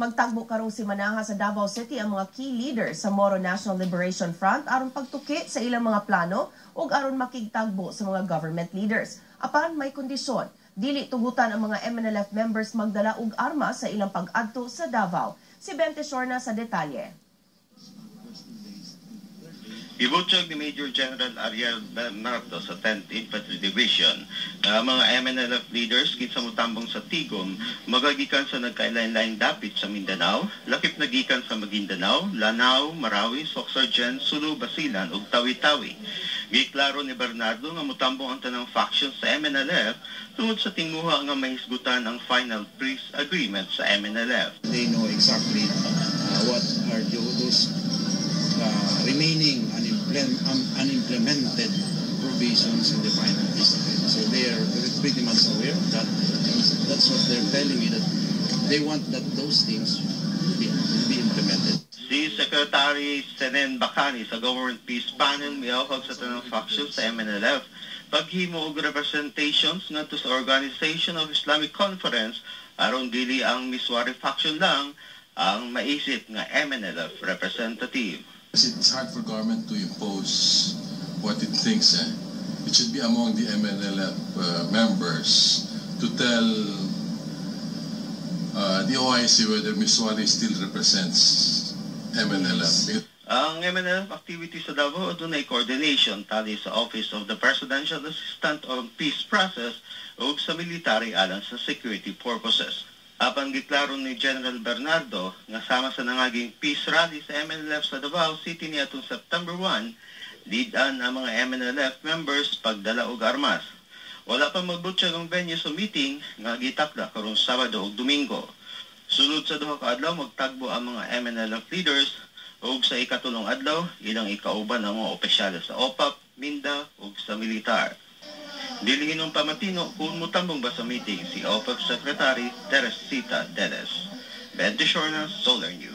Magtagbo karong simanaha sa Davao City ang mga key leaders sa Moro National Liberation Front aron pagtuki sa ilang mga plano ug aron makigtagbo sa mga government leaders. Apan may kondisyon, dili tugutan ang mga MNLF members magdala og armas sa ilang pag-adto sa Davao. Si Bente Shorna sa detalye. Ibutyag ni Major General Ariel Bernardo sa 10th Infantry Division na mga MNLF leaders kinsa motambong sa Tigom magagikan sa nagkailain-lain dapit sa Mindanao, lakip nagikan sa Maguindanao, Lanao, Marawi, Soxargen, Sulu, Basilan ug Tawi-Tawi. Giklaro ni Bernardo nga motambong ang tanang faction sa MNLF tungod sa tinguha nga mahisgutan ang final peace agreement sa MNLF. They know exactly what are those remaining unimplemented provisions in the final peace agreement. So they are pretty much aware of that. That's what they're telling me, that they want that those things will be implemented. Si Secretary Senen Bacani sa Government Peace Panel miawhag sa tanang faction sa MNLF paghimo og representations ngadto sa Organization of Islamic Conference aron dili ang Miswari faction lang ang maisip nga MNLF representative. It's hard for government to impose what it thinks. It should be among the MNLF members to tell the OIC whether Miswari still represents MNLF. Ang MNLF activity sa Davao adunay coordination tali sa Office of the Presidential Assistant on Peace Process ug sa military alang sa security purposes. Apan giklaro ni General Bernardo nga sama sa nangaging peace rally sa MNLF sa Davao City niadtong September 1, lead-an ang mga MNLF members pagdala og armas. Wala pa magbutyag ang venue sa meeting nga gitakda karong Sabado ug Domingo. Sulod sa duha ka adlaw magtagbo ang mga MNLF leaders ug sa ikatulong adlaw ilang ikauban ang mga opisyales sa OPAP, MINDA ug sa militar. Dili hinong pamatino kung mutambong ba sa meeting si OPAP Secretary Teresita Deles. Bente Shorna, Solar News.